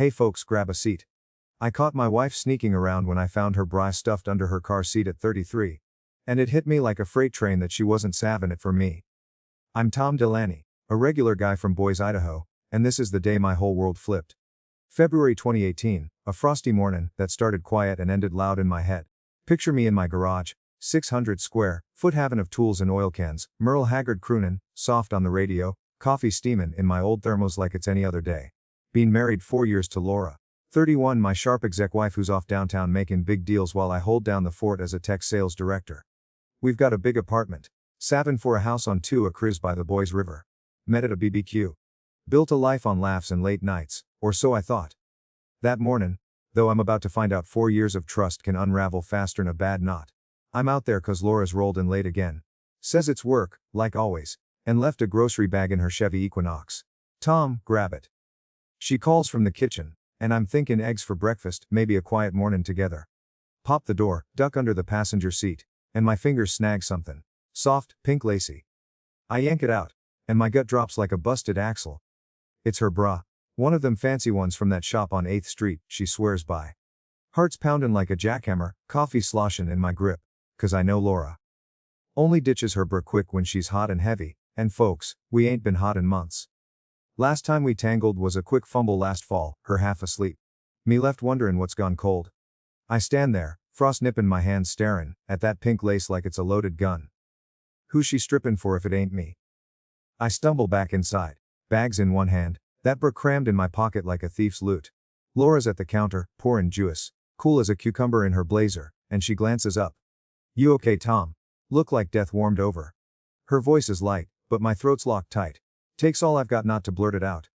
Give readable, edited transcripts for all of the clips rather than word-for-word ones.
Hey folks, grab a seat. I caught my wife sneaking around when I found her bra stuffed under her car seat at 33. And it hit me like a freight train that she wasn't savin' it for me. I'm Tom Delaney, a regular guy from Boise, Idaho, and this is the day my whole world flipped. February 2018, a frosty morning that started quiet and ended loud in my head. Picture me in my garage, 600 square foot having of tools and oil cans, Merle Haggard croonin', soft on the radio, coffee steamin' in my old thermos like it's any other day. Been married 4 years to Laura, 31, my sharp exec wife who's off downtown making big deals while I hold down the fort as a tech sales director. We've got a big apartment, savin' for a house on 2 acres by the Boise River. Met at a BBQ. Built a life on laughs and late nights, or so I thought. That mornin', though I'm about to find out 4 years of trust can unravel faster'n a bad knot. I'm out there 'cause Laura's rolled in late again. Says it's work, like always, and left a grocery bag in her Chevy Equinox. Tom, grab it. She calls from the kitchen, and I'm thinking eggs for breakfast, maybe a quiet morning together. Pop the door, duck under the passenger seat, and my fingers snag something. Soft, pink lacy. I yank it out, and my gut drops like a busted axle. It's her bra. One of them fancy ones from that shop on 8th Street, she swears by. Heart's poundin' like a jackhammer, coffee sloshin' in my grip, 'cause I know Laura only ditches her bra quick when she's hot and heavy, and folks, we ain't been hot in months. Last time we tangled was a quick fumble last fall, her half asleep. Me left wonderin' what's gone cold. I stand there, frost nippin' my hands starin' at that pink lace like it's a loaded gun. Who's she strippin' for if it ain't me? I stumble back inside, bags in one hand, that bra crammed in my pocket like a thief's loot. Laura's at the counter, pourin' juice, cool as a cucumber in her blazer, and she glances up. You okay, Tom? Look like death warmed over. Her voice is light, but my throat's locked tight. Takes all I've got not to blurt it out.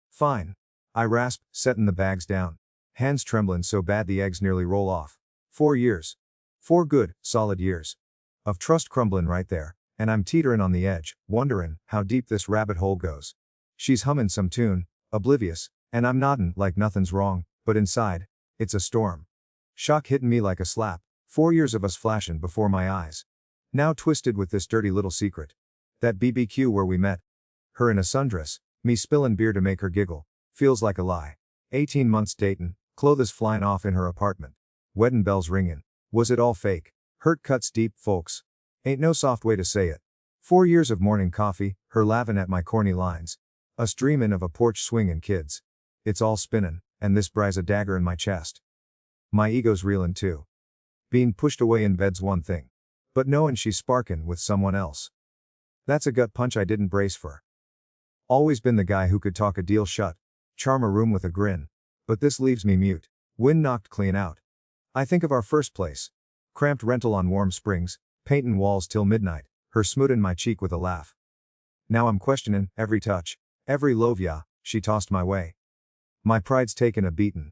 Fine. I rasp, settin' the bags down. Hands tremblin' so bad the eggs nearly roll off. 4 years. 4 good, solid years. Of trust crumblin' right there, and I'm teeterin' on the edge, wonderin' how deep this rabbit hole goes. She's hummin' some tune, oblivious, and I'm noddin' like nothing's wrong, but inside, it's a storm. Shock hittin' me like a slap, 4 years of us flashin' before my eyes. Now twisted with this dirty little secret. That BBQ where we met. Her in a sundress, me spillin' beer to make her giggle, feels like a lie. 18 months datin', clothes flyin' off in her apartment. Weddin' bells ringin'. Was it all fake? Hurt cuts deep, folks. Ain't no soft way to say it. 4 years of morning coffee, her lavin' at my corny lines. Us dreamin' of a porch swing and kids. It's all spinnin', and this bra's a dagger in my chest. My ego's reelin' too. Being pushed away in bed's one thing. But knowin' she's sparkin' with someone else. That's a gut punch I didn't brace for. Always been the guy who could talk a deal shut, charm a room with a grin. But this leaves me mute. Wind knocked clean out. I think of our first place. Cramped rental on Warm Springs, paintin' walls till midnight, her smootin' my cheek with a laugh. Now I'm questionin' every touch, every lovia she tossed my way. My pride's taken a beatin'.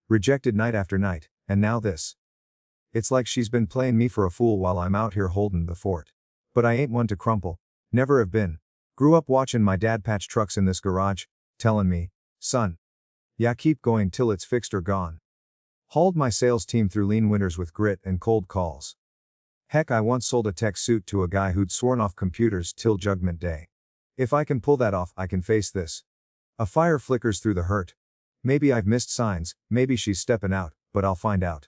Rejected night after night, and now this. It's like she's been playin' me for a fool while I'm out here holdin' the fort. But I ain't one to crumple. Never have been. Grew up watchin' my dad patch trucks in this garage, tellin' me, son. Yeah, keep going till it's fixed or gone. Hauled my sales team through lean winters with grit and cold calls. Heck, I once sold a tech suit to a guy who'd sworn off computers till Judgment Day. If I can pull that off, I can face this. A fire flickers through the hurt. Maybe I've missed signs, maybe she's steppin' out, but I'll find out.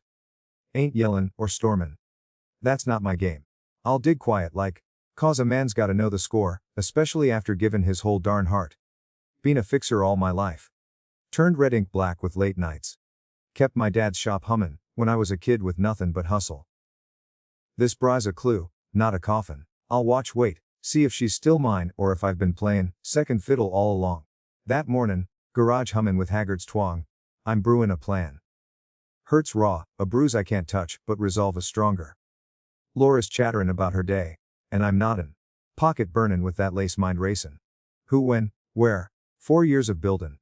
Ain't yellin' or stormin'. That's not my game. I'll dig quiet like, 'cause a man's gotta know the score, especially after givin' his whole darn heart. Been a fixer all my life. Turned red ink black with late nights. Kept my dad's shop hummin' when I was a kid with nothin' but hustle. This bra's a clue, not a coffin. I'll wait, see if she's still mine or if I've been playin' second fiddle all along. That mornin', garage hummin' with Haggard's twang. I'm brewin' a plan. Hurts raw, a bruise I can't touch, but resolve is stronger. Laura's chatterin' about her day, and I'm noddin'. Pocket burnin' with that lace mind racin'. Who, when, where? 4 years of buildin'.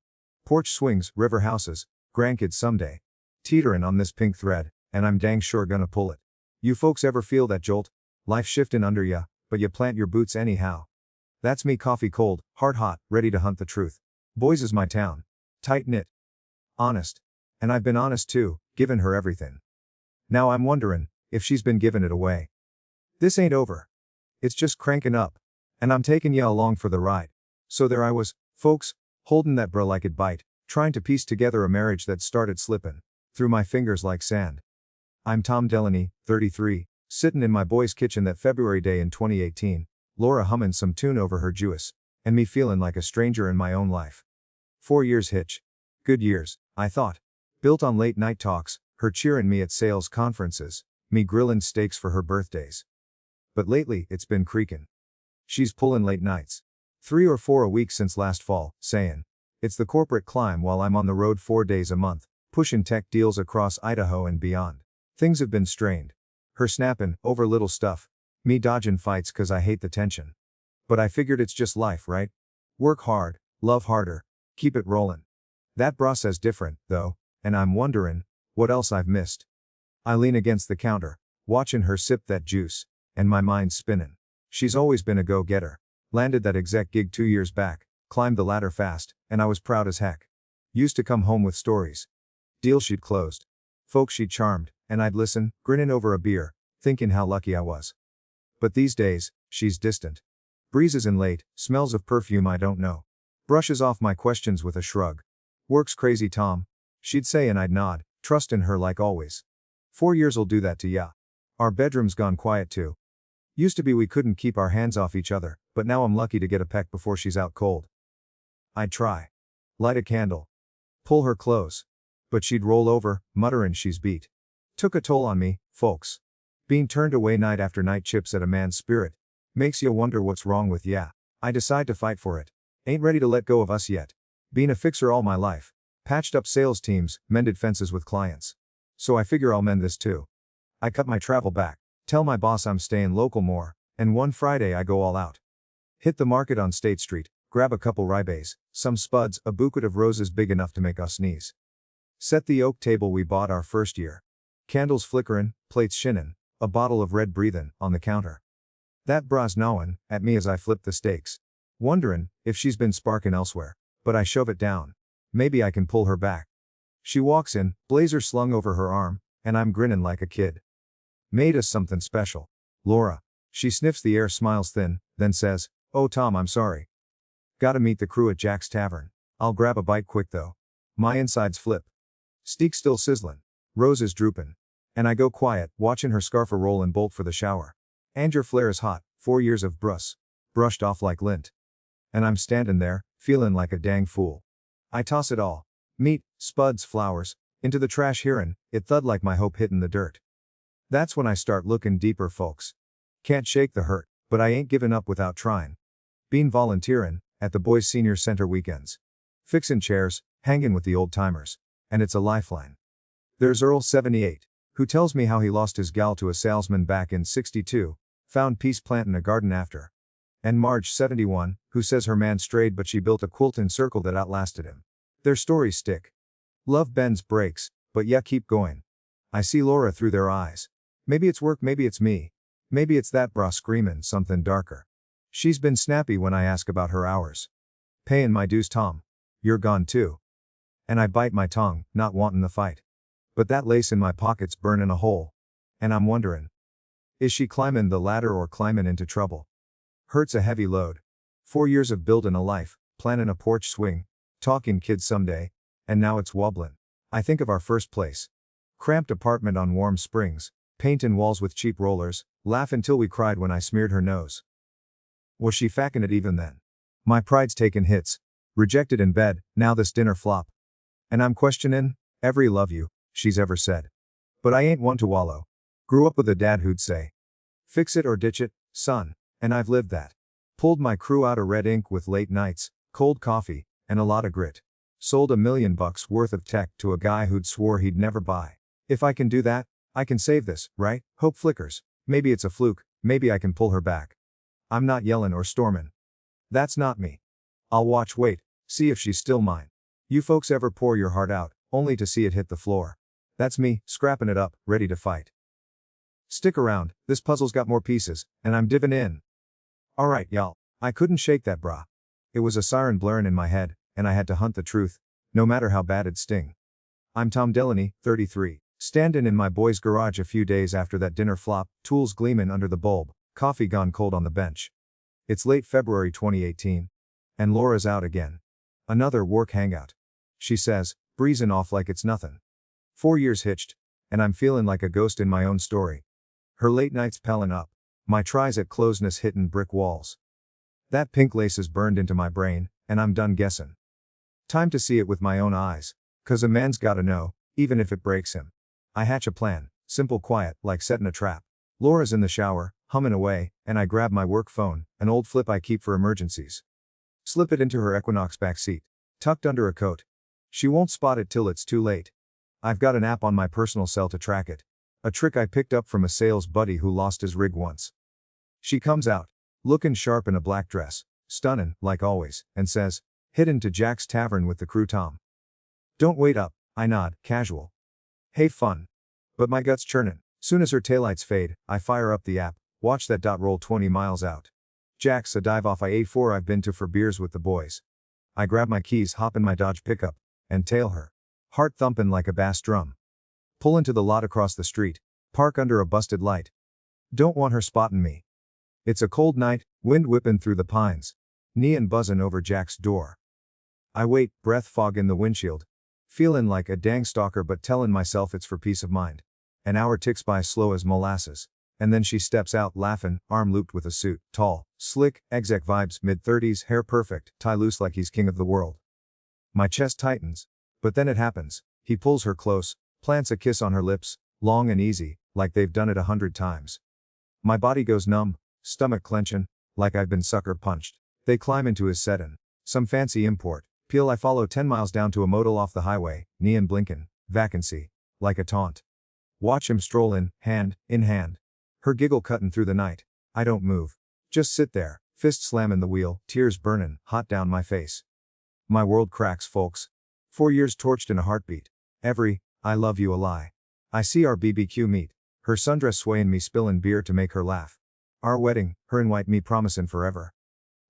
Porch swings, river houses, grandkids someday. Teeterin' on this pink thread, and I'm dang sure gonna pull it. You folks ever feel that jolt? Life shiftin' under ya, but you plant your boots anyhow. That's me, coffee cold, heart hot, ready to hunt the truth. Boise is my town. Tight knit. Honest. And I've been honest too, givin' her everything. Now I'm wonderin' if she's been givin' it away. This ain't over. It's just crankin' up. And I'm takin' ya along for the ride. So there I was, folks, holdin' that bra like it bite, Trying to piece together a marriage that started slippin' through my fingers like sand. I'm Tom Delaney, 33, sittin' in my boy's kitchen that February day in 2018, Laura hummin' some tune over her juice, and me feelin' like a stranger in my own life. 4 years hitch. Good years, I thought. Built on late night talks, her cheerin' me at sales conferences, me grillin' steaks for her birthdays. But lately, it's been creakin'. She's pullin' late nights. 3 or 4 a week since last fall, sayin', it's the corporate climb while I'm on the road 4 days a month, pushin' tech deals across Idaho and beyond. Things have been strained. Her snappin' over little stuff, me dodgin' fights 'cause I hate the tension. But I figured it's just life, right? Work hard, love harder, keep it rollin'. That bra says different, though, and I'm wonderin' what else I've missed. I lean against the counter, watchin' her sip that juice, and my mind's spinnin'. She's always been a go-getter. Landed that exec gig 2 years back, climbed the ladder fast, and I was proud as heck. Used to come home with stories. Deals she'd closed. Folks she'd charmed, and I'd listen, grinnin' over a beer, thinking how lucky I was. But these days, she's distant. Breezes in late, smells of perfume I don't know. Brushes off my questions with a shrug. Work's crazy, Tom, she'd say, and I'd nod, trust in her like always. 4 years'll do that to ya. Our bedroom's gone quiet too. Used to be we couldn't keep our hands off each other, but now I'm lucky to get a peck before she's out cold. I'd try. Light a candle. Pull her close. But she'd roll over, mutterin' she's beat. Took a toll on me, folks. Being turned away night after night chips at a man's spirit. Makes ya wonder what's wrong with ya. I decide to fight for it. Ain't ready to let go of us yet. Been a fixer all my life. Patched up sales teams, mended fences with clients. So I figure I'll mend this too. I cut my travel back. Tell my boss I'm stayin' local more, and one Friday I go all out. Hit the market on State Street, grab a couple ribes, some spuds, a bouquet of roses big enough to make us sneeze. Set the oak table we bought our first year. Candles flickerin', plates shinnin', a bottle of red breathin' on the counter. That bra's gnawin' at me as I flip the steaks. Wonderin' if she's been sparkin' elsewhere, but I shove it down. Maybe I can pull her back. She walks in, blazer slung over her arm, and I'm grinnin' like a kid. Made us something special. Laura. She sniffs the air, smiles thin, then says, "Oh Tom, I'm sorry. Gotta meet the crew at Jack's Tavern. I'll grab a bite quick though." My insides flip. Steak still sizzlin'. Roses droopin'. And I go quiet, watchin' her scarf a roll and bolt for the shower. Anger flares hot, 4 years of brushed off like lint. And I'm standin' there, feelin' like a dang fool. I toss it all. Meat, spuds, flowers, into the trash, hearin' it thud like my hope hittin' the dirt. That's when I start lookin' deeper, folks. Can't shake the hurt, but I ain't givin' up without tryin'. Been volunteerin' at the boys' senior center weekends. Fixin' chairs, hangin' with the old timers. And it's a lifeline. There's Earl, 78, who tells me how he lost his gal to a salesman back in '62, found peace plantin' a garden after. And Marge, 71, who says her man strayed but she built a quiltin' circle that outlasted him. Their stories stick. Love bends, breaks, but yeah, keep going. I see Laura through their eyes. Maybe it's work, maybe it's me. Maybe it's that bra screamin' something darker. She's been snappy when I ask about her hours. Payin' my dues, Tom. You're gone too. And I bite my tongue, not wantin' the fight. But that lace in my pocket's burnin' a hole. And I'm wonderin'. Is she climbin' the ladder or climbin' into trouble? Hurt's a heavy load. 4 years of buildin' a life, plannin' a porch swing, talkin' kids someday, and now it's wobblin'. I think of our first place. Cramped apartment on Warm Springs, paintin' walls with cheap rollers, laugh until we cried when I smeared her nose. Was she fackin' it even then? My pride's taken hits. Rejected in bed, now this dinner flop. And I'm questionin' every love you she's ever said. But I ain't one to wallow. Grew up with a dad who'd say, "Fix it or ditch it, son," and I've lived that. Pulled my crew out of red ink with late nights, cold coffee, and a lot of grit. Sold $1 million worth of tech to a guy who'd swore he'd never buy. If I can do that, I can save this, right? Hope flickers. Maybe it's a fluke, maybe I can pull her back. I'm not yellin' or stormin'. That's not me. I'll watch, wait, see if she's still mine. You folks ever pour your heart out, only to see it hit the floor? That's me, scrappin' it up, ready to fight. Stick around, this puzzle's got more pieces, and I'm divin' in. Alright, y'all. I couldn't shake that bra. It was a siren blarin' in my head, and I had to hunt the truth, no matter how bad it'd sting. I'm Tom Delaney, 33, standin' in my boy's garage a few days after that dinner flop, tools gleamin' under the bulb, coffee gone cold on the bench. It's late February 2018. And Laura's out again. Another work hangout. she says, breezing off like it's nothing. 4 years hitched, and I'm feeling like a ghost in my own story. Her late nights pelling up, my tries at closeness hitting brick walls. That pink lace is burned into my brain, and I'm done guessing. Time to see it with my own eyes, 'cause a man's gotta know, even if it breaks him. I hatch a plan, simple quiet, like setting a trap. Laura's in the shower, humming away, and I grab my work phone, an old flip I keep for emergencies. Slip it into her Equinox back seat, tucked under a coat. She won't spot it till it's too late. I've got an app on my personal cell to track it. A trick I picked up from a sales buddy who lost his rig once. She comes out, looking sharp in a black dress, stunning, like always, and says, "Hidden to Jack's Tavern with the crew Tom." "Don't wait up," I nod, casual. "Hey fun." But my gut's churning. Soon as her taillights fade, I fire up the app, watch that dot roll 20 miles out. Jack's a dive off I-84 I've been to for beers with the boys. I grab my keys, hop in my Dodge pickup, and tail her. Heart thumping like a bass drum. Pull into the lot across the street, park under a busted light. Don't want her spotting me. It's a cold night, wind whipping through the pines. Neon buzzing over Jack's door. I wait, breath fog in the windshield. Feeling like a dang stalker but telling myself it's for peace of mind. An hour ticks by slow as molasses. And then she steps out laughing, arm looped with a suit, tall, slick, exec vibes, mid-30s, hair perfect, tie loose like he's king of the world. My chest tightens. But then it happens. He pulls her close, plants a kiss on her lips, long and easy, like they've done it 100 times. My body goes numb, stomach clenching, like I've been sucker punched. They climb into his sedan. Some fancy import. Peel I follow 10 miles down to a motel off the highway, neon blinking, vacancy, like a taunt. Watch him stroll in hand. Her giggle cutting through the night. I don't move. Just sit there, fist slamming the wheel, tears burning, hot down my face. My world cracks, folks. 4 years torched in a heartbeat. Every, I love you a lie. I see our BBQ meet. Her sundress swaying me spilling beer to make her laugh. Our wedding, her and white me promising forever.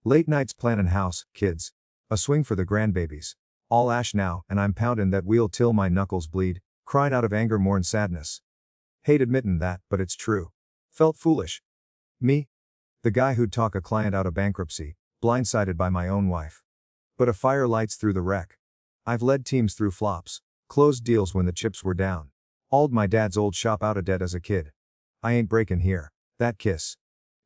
Late nights planning house, kids. A swing for the grandbabies. All ash now, and I'm pounding that wheel till my knuckles bleed, crying out of anger more than sadness. Hate admitting that, but it's true. Felt foolish. Me? The guy who'd talk a client out of bankruptcy, blindsided by my own wife. But a fire lights through the wreck. I've led teams through flops, closed deals when the chips were down. Hauled my dad's old shop out of debt as a kid. I ain't breaking here. That kiss.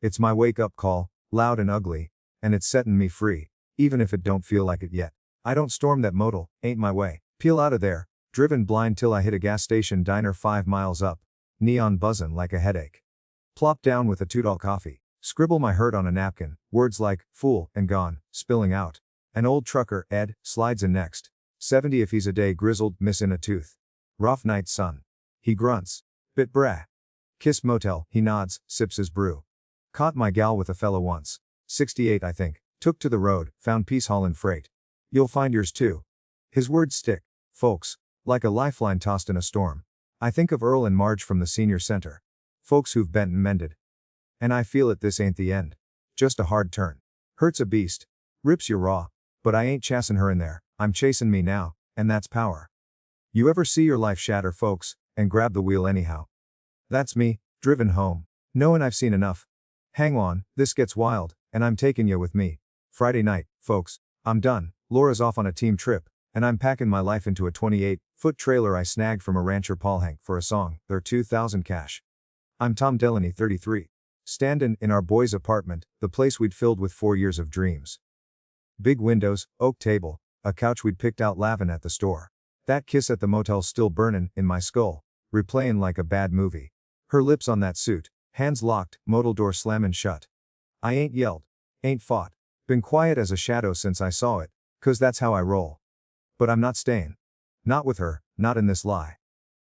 It's my wake-up call, loud and ugly, and it's setting me free, even if it don't feel like it yet. I don't storm that motel, ain't my way. Peel out of there, driven blind till I hit a gas station diner 5 miles up, neon buzzing like a headache. Plop down with a $2 coffee, scribble my hurt on a napkin, words like, fool, and gone, spilling out. An old trucker, Ed, slides in next. 70 if he's a day grizzled, missing a tooth. Rough night, son. He grunts. Bit brah. Kiss motel, he nods, sips his brew. Caught my gal with a fella once. 68 I think, took to the road, found peace haulin' freight. You'll find yours too. His words stick, folks, like a lifeline tossed in a storm. I think of Earl and Marge from the senior center. Folks who've bent and mended. And I feel it, this ain't the end. Just a hard turn. Hurts a beast. Rips you raw. But I ain't chasing her in there, I'm chasing me now, and that's power. You ever see your life shatter, folks, and grab the wheel anyhow? That's me, driven home, knowing I've seen enough. Hang on, this gets wild, and I'm taking you with me. Friday night, folks, I'm done. Laura's off on a team trip, and I'm packing my life into a 28-foot trailer I snagged from a rancher Paul Hank for a song, they're 2,000 cash. I'm Tom Delaney, 33. Standin' in our boy's apartment, the place we'd filled with 4 years of dreams. Big windows, oak table, a couch we'd picked out lavin' at the store. That kiss at the motel still burnin' in my skull, replayin' like a bad movie. Her lips on that suit, hands locked, motel door slammin' shut. I ain't yelled, ain't fought, been quiet as a shadow since I saw it, 'cause that's how I roll. But I'm not stayin'. Not with her, not in this lie.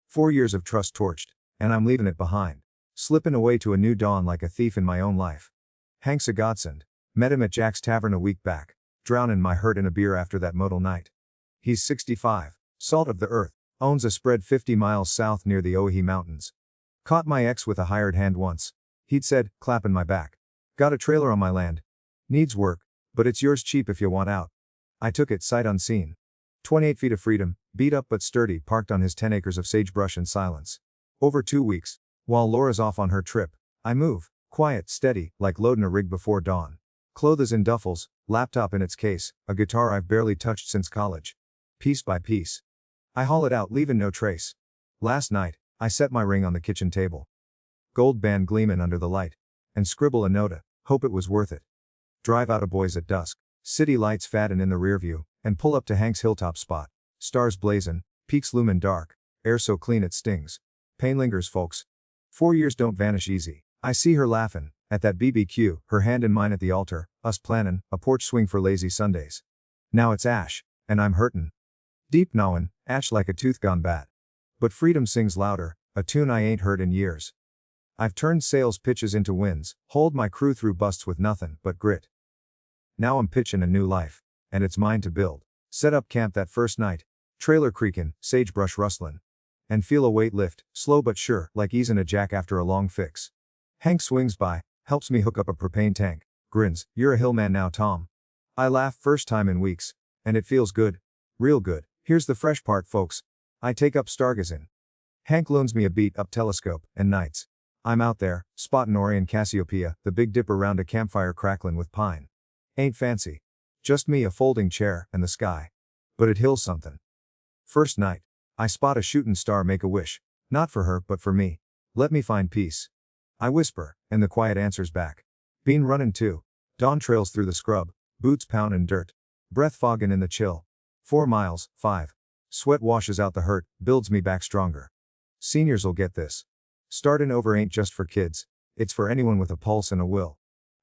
4 years of trust torched, and I'm leaving it behind. Slipping away to a new dawn like a thief in my own life. Hank's a godsend. Met him at Jack's Tavern a week back, drowning my hurt in a beer after that motel night. He's 65, salt of the earth, owns a spread 50 miles south near the Oahe Mountains. Caught my ex with a hired hand once. He'd said, clapping my back. Got a trailer on my land. Needs work, but it's yours cheap if you want out. I took it sight unseen. 28 feet of freedom, beat up but sturdy, parked on his 10 acres of sagebrush and silence. Over 2 weeks. While Laura's off on her trip, I move, quiet, steady, like loading a rig before dawn. Clothes in duffels, laptop in its case, a guitar I've barely touched since college. piece by piece. I haul it out, leaving no trace. Last night, I set my ring on the kitchen table. Gold band gleamin' under the light. And scribble a nota, hope it was worth it. Drive out a boys at dusk, city lights faddin' in the rear view, and pull up to Hank's hilltop spot. Stars blazin', peaks loomin' dark, air so clean it stings. Pain lingers, folks. 4 years don't vanish easy. I see her laughin' at that BBQ, her hand in mine at the altar, us plannin' a porch swing for lazy Sundays. Now it's ash, and I'm hurtin'. Deep gnawin', ash like a tooth gone bad. But freedom sings louder, a tune I ain't heard in years. I've turned sales pitches into wins, hauled my crew through busts with nothin' but grit. Now I'm pitchin' a new life, and it's mine to build. Set up camp that first night, trailer creakin', sagebrush rustlin'. And feel a weight lift, slow but sure, like easin' a jack after a long fix. Hank swings by, helps me hook up a propane tank, grins, "You're a hillman now, Tom." I laugh, first time in weeks, and it feels good. Real good. Here's the fresh part, folks. I take up stargazing. Hank loans me a beat-up telescope, and nights. I'm out there, spottin' Orion Cassiopeia, the Big Dipper round a campfire cracklin' with pine. Ain't fancy. Just me, a folding chair, and the sky. But it hills somethin'. First night, I spot a shootin' star, make a wish. Not for her, but for me. Let me find peace. I whisper, and the quiet answers back. Been runnin' too. Dawn trails through the scrub, boots poundin' dirt. Breath foggin' in the chill. 4 miles, 5. Sweat washes out the hurt, builds me back stronger. Seniors'll get this. Startin' over ain't just for kids, it's for anyone with a pulse and a will.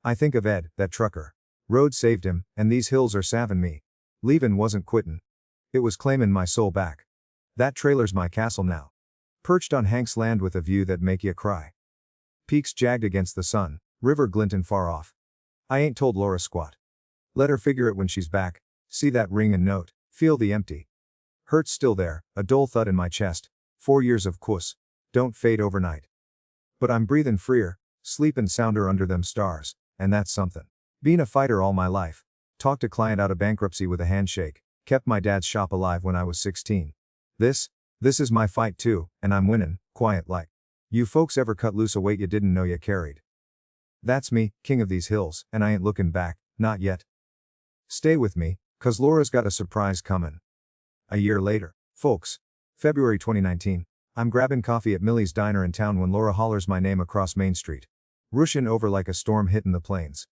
I think of Ed, that trucker. Road saved him, and these hills are savin' me. Leavin' wasn't quittin'. It was claimin' my soul back. That trailer's my castle now. Perched on Hank's land with a view that make ya cry. Peaks jagged against the sun, river glintin' far off. I ain't told Laura squat. Let her figure it when she's back, see that ring and note, feel the empty. Hurt's still there, a dull thud in my chest. 4 years of kuss don't fade overnight. But I'm breathin' freer, sleepin' sounder under them stars, and that's somethin'. Been a fighter all my life. Talked a client out of bankruptcy with a handshake, kept my dad's shop alive when I was 16. This is my fight too, and I'm winnin', quiet like. You folks ever cut loose a weight you didn't know you carried? That's me, king of these hills, and I ain't lookin' back, not yet. Stay with me, 'cause Laura's got a surprise comin'. A year later, folks. February 2019. I'm grabbing coffee at Millie's Diner in town when Laura hollers my name across Main Street. Rushing over like a storm hittin' the plains.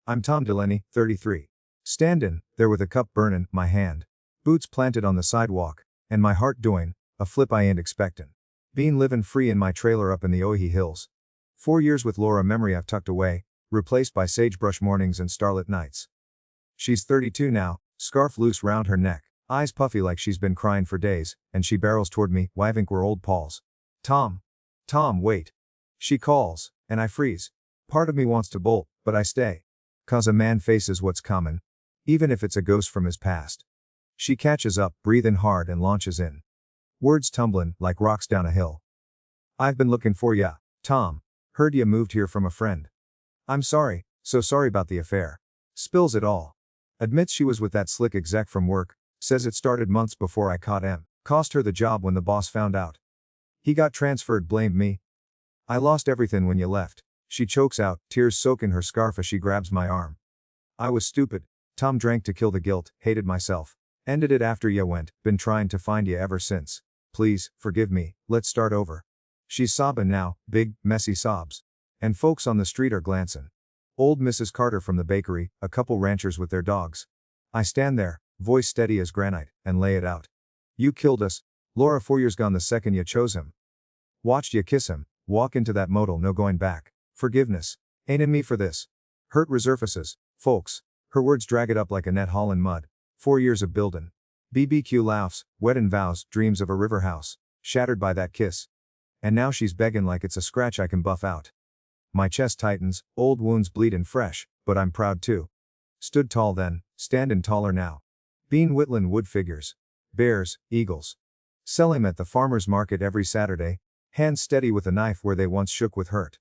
I'm Tom Delaney, 33. Standin' there with a cup burnin' my hand. Boots planted on the sidewalk, and my heart doing a flip I ain't expectin'. Been livin' free in my trailer up in the Ohi Hills. 4 years with Laura, memory I've tucked away, replaced by sagebrush mornings and starlit nights. She's 32 now, scarf loose round her neck. Eyes puffy like she's been crying for days, and she barrels toward me, wavink we're old pals. Tom, wait. She calls, and I freeze. Part of me wants to bolt, but I stay. 'Cause a man faces what's common, even if it's a ghost from his past. She catches up, breathin' hard and launches in. Words tumblin' like rocks down a hill. I've been looking for ya, Tom. Heard ya moved here from a friend. I'm sorry, so sorry about the affair. Spills it all. Admits she was with that slick exec from work. Says it started months before I caught him. Cost her the job when the boss found out. He got transferred, blamed me. I lost everything when you left. She chokes out, tears soaking her scarf as she grabs my arm. I was stupid. Tom drank to kill the guilt, hated myself. Ended it after ya went, been trying to find ya ever since. Please, forgive me, let's start over. She's sobbing now, big, messy sobs. And folks on the street are glancing. Old Mrs. Carter from the bakery, a couple ranchers with their dogs. I stand there, voice steady as granite, and lay it out. You killed us. Laura, 4 years gone the second you chose him. Watched you kiss him, walk into that motel, no going back. Forgiveness ain't in me for this. Hurt resurfaces, folks. Her words drag it up like a net haulin' mud. 4 years of buildin'. BBQ laughs, weddin' vows, dreams of a river house, shattered by that kiss. And now she's beggin' like it's a scratch I can buff out. My chest tightens, old wounds bleedin' fresh, but I'm proud too. Stood tall then, standin' taller now. Been whittlin' wood figures. Bears, eagles. Sell 'em at the farmer's market every Saturday, hands steady with a knife where they once shook with hurt.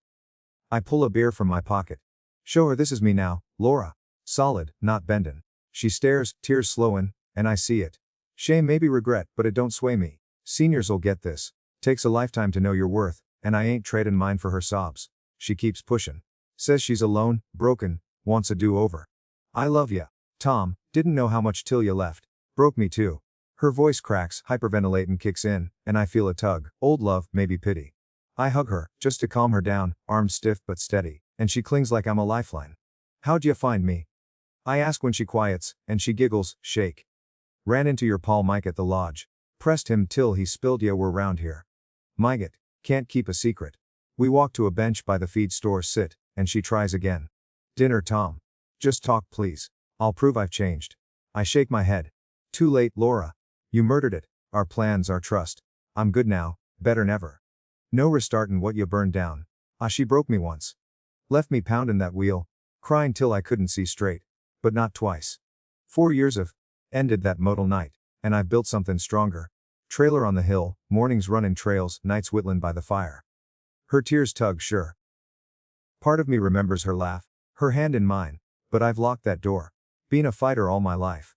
I pull a beer from my pocket. Show her this is me now, Laura. Solid, not bendin'. She stares, tears slowin', and I see it. Shame, maybe regret, but it don't sway me. Seniors'll get this. Takes a lifetime to know your worth, and I ain't tradin' mine for her sobs. She keeps pushin'. Says she's alone, broken, wants a do-over. I love ya, Tom, didn't know how much till you left. Broke me too. Her voice cracks, hyperventilating kicks in, and I feel a tug, old love, maybe pity. I hug her, just to calm her down, arms stiff but steady, and she clings like I'm a lifeline. How'd ya find me? I ask when she quiets, and she giggles, shake. Ran into your pal Mike at the lodge. Pressed him till he spilled ya we're round here. Myget, can't keep a secret. We walk to a bench by the feed store sit, and she tries again. Dinner Tom. Just talk please. I'll prove I've changed. I shake my head. Too late Laura. You murdered it, our plans, our trust. I'm good now, better'n ever. No restartin' what you burned down. Ah, she broke me once. Left me poundin' that wheel, crying till I couldn't see straight. But not twice. 4 years of ended that modal night, and I've built something stronger. Trailer on the hill, mornings runnin' trails, nights whittlin' by the fire. Her tears tug sure. Part of me remembers her laugh, her hand in mine, but I've locked that door. Been a fighter all my life.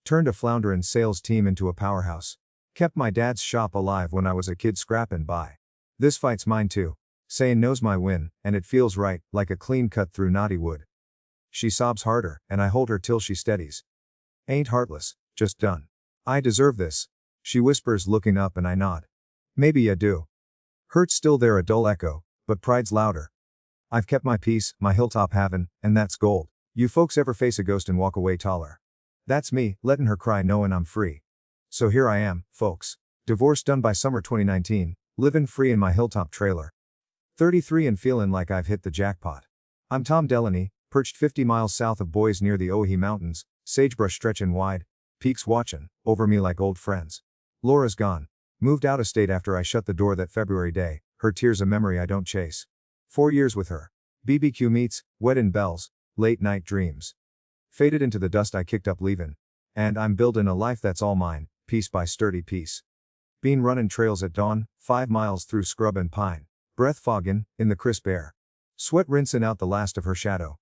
Turned a flounderin' sales team into a powerhouse. Kept my dad's shop alive when I was a kid scrappin' by. This fight's mine too. Sayin' no's my win, and it feels right, like a clean cut through knotty wood. She sobs harder, and I hold her till she steadies. Ain't heartless, just done. I deserve this. She whispers looking up and I nod. Maybe ya do. Hurt's still there a dull echo, but pride's louder. I've kept my peace, my hilltop havin', and that's gold. You folks ever face a ghost and walk away taller? That's me, letting her cry knowing I'm free. So here I am, folks. Divorce done by summer 2019, livin' free in my hilltop trailer. 33 and feelin' like I've hit the jackpot. I'm Tom Delaney, perched 50 miles south of Boise near the Oahe Mountains, sagebrush stretchin' wide, peaks watchin' over me like old friends. Laura's gone. Moved out of state after I shut the door that February day, her tears a memory I don't chase. 4 years with her. BBQ meets, weddin' bells, late night dreams. Faded into the dust I kicked up leavin'. And I'm buildin' a life that's all mine, piece by sturdy piece. Been runnin' trails at dawn, 5 miles through scrub and pine. Breath foggin', in the crisp air. Sweat rinsing out the last of her shadow.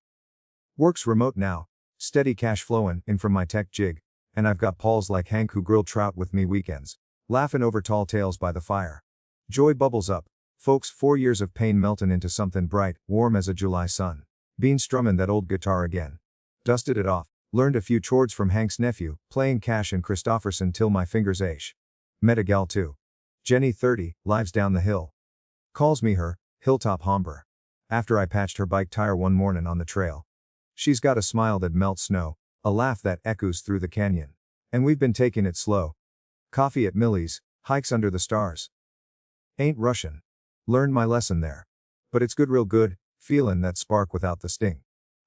Work's remote now. Steady cash flowin' in from my tech jig. And I've got pals like Hank who grill trout with me weekends. Laughin' over tall tales by the fire. Joy bubbles up. Folks, 4 years of pain meltin' into something bright, warm as a July sun. Been strummin' that old guitar again. Dusted it off. Learned a few chords from Hank's nephew, playing Cash and Christofferson till my fingers ache. Met a gal too. Jenny 30, lives down the hill. Calls me her hilltop hombre. After I patched her bike tire one mornin' on the trail. She's got a smile that melts snow, a laugh that echoes through the canyon. And we've been taking it slow. Coffee at Millie's, hikes under the stars. Ain't rushin'. Learned my lesson there. But it's good, real good, feelin' that spark without the sting.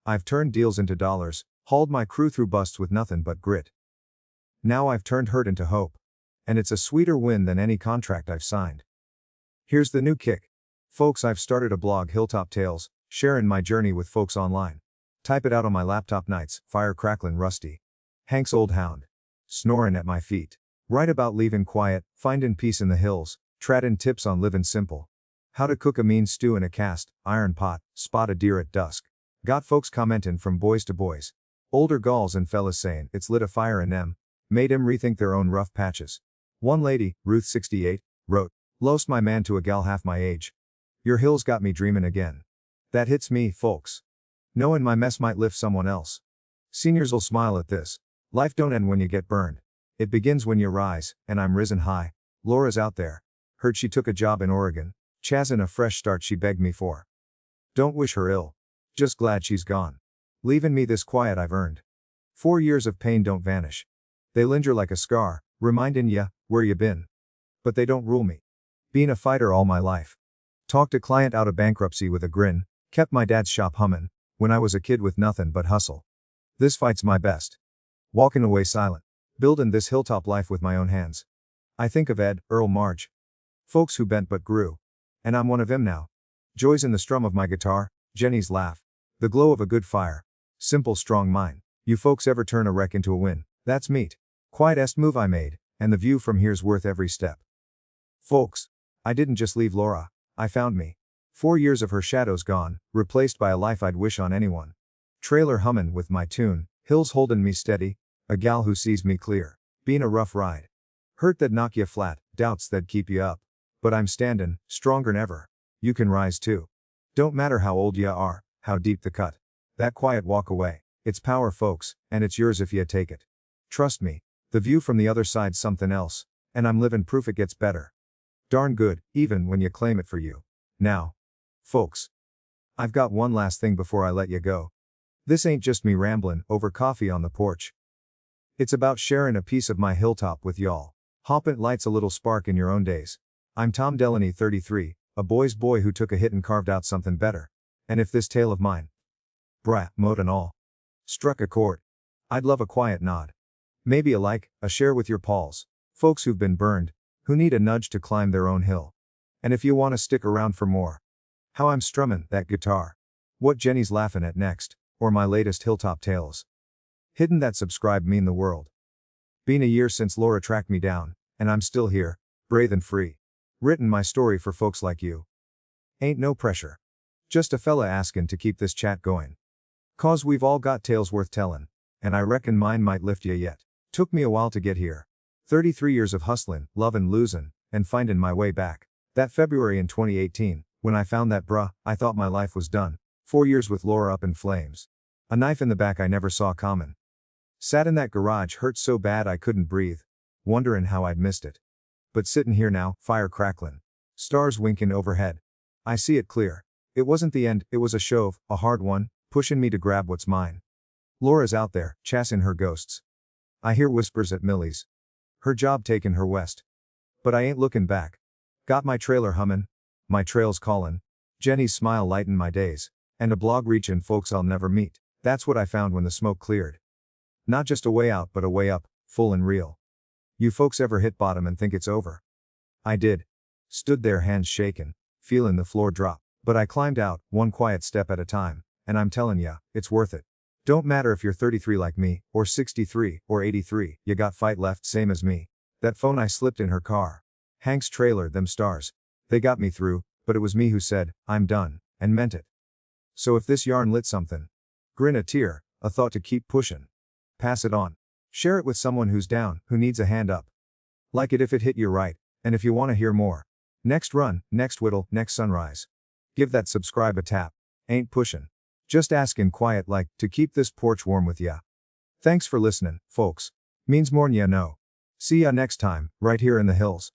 I've turned deals into dollars, hauled my crew through busts with nothin' but grit. Now I've turned hurt into hope. And it's a sweeter win than any contract I've signed. Here's the new kick. Folks, I've started a blog, Hilltop Tales, sharing my journey with folks online. Type it out on my laptop nights, fire cracklin' rusty. Hank's old hound. Snoring at my feet. Write about leaving quiet, finding peace in the hills, traddin' tips on living simple. How to cook a mean stew in a cast iron pot, spot a deer at dusk. Got folks commentin' from boys to boys. Older gals and fellas sayin' it's lit a fire in them. Made 'em rethink their own rough patches. One lady, Ruth 68, wrote, "Lost my man to a gal half my age. Your hills got me dreamin' again." That hits me, folks. Knowin' my mess might lift someone else. Seniors'll smile at this. Life don't end when you get burned. It begins when you rise, and I'm risen high. Laura's out there. Heard she took a job in Oregon. Chazzin' a fresh start she begged me for. Don't wish her ill. Just glad she's gone. Leavin' me this quiet I've earned. 4 years of pain don't vanish. They linger like a scar, remindin' ya, where you been. But they don't rule me. Been a fighter all my life. Talked a client out of bankruptcy with a grin, kept my dad's shop hummin', when I was a kid with nothin' but hustle. This fight's my best. Walkin' away silent. Buildin' this hilltop life with my own hands. I think of Ed, Earl, Marge. Folks who bent but grew. And I'm one of 'em now. Joy's in the strum of my guitar, Jenny's laugh. The glow of a good fire. Simple, strong mind. You folks ever turn a wreck into a win? That's meat. Quietest move I made, and the view from here's worth every step. Folks, I didn't just leave Laura, I found me. 4 years of her shadows gone, replaced by a life I'd wish on anyone. Trailer hummin' with my tune, hills holdin' me steady, a gal who sees me clear. Been a rough ride. Hurt that knock ya flat, doubts that keep ya up. But I'm standin', stronger 'n ever. You can rise too. Don't matter how old ya are, how deep the cut. That quiet walk away, it's power, folks, and it's yours if ya take it. Trust me, The view from the other side's something else, and I'm living proof it gets better. Darn good, even when you claim it for you. Now, folks, I've got one last thing before I let you go. This ain't just me ramblin' over coffee on the porch. It's about sharing a piece of my hilltop with y'all. Hope it lights a little spark in your own days. I'm Tom Delaney, 33, a boy's boy who took a hit and carved out something better. And if this tale of mine, moat and all, struck a chord, I'd love a quiet nod. Maybe a like, a share with your pals, folks who've been burned, who need a nudge to climb their own hill. And if you want to stick around for more, how I'm strummin' that guitar, what Jenny's laughin' at next, or my latest hilltop tales. Hittin' that subscribe mean the world. Been a year since Laura tracked me down, and I'm still here, brave and free. Written my story for folks like you. Ain't no pressure. Just a fella askin' to keep this chat going. 'Cause we've all got tales worth tellin', and I reckon mine might lift ya yet. Took me a while to get here. 33 years of hustlin', lovin', losin', and findin' my way back. That February in 2018, when I found that I thought my life was done. 4 years with Laura up in flames. A knife in the back I never saw common. Sat in that garage hurt so bad I couldn't breathe, wonderin' how I'd missed it. But sittin' here now, fire cracklin', stars winkin' overhead. I see it clear. It wasn't the end, it was a shove, a hard one, pushin' me to grab what's mine. Laura's out there, chassin' her ghosts. I hear whispers at Millie's. Her job takin' her west. But I ain't lookin' back. Got my trailer hummin', my trails callin', Jenny's smile lighten my days, and a blog reachin' folks I'll never meet. That's what I found when the smoke cleared. Not just a way out but a way up, full and real. You folks ever hit bottom and think it's over? I did. Stood there hands shakin', feelin' the floor drop. But I climbed out, one quiet step at a time, and I'm tellin' ya, it's worth it. Don't matter if you're 33 like me, or 63, or 83, you got fight left same as me. That phone I slipped in her car. Hank's trailer, them stars. They got me through, but it was me who said, I'm done, and meant it. So if this yarn lit something, grin a tear, a thought to keep pushin'. Pass it on. Share it with someone who's down, who needs a hand up. Like it if it hit you right, and if you want to hear more. Next run, next whittle, next sunrise. Give that subscribe a tap. Ain't pushin'. Just askin' quiet like, to keep this porch warm with ya. Thanks for listenin', folks. Means more'n ya know. See ya next time, right here in the hills.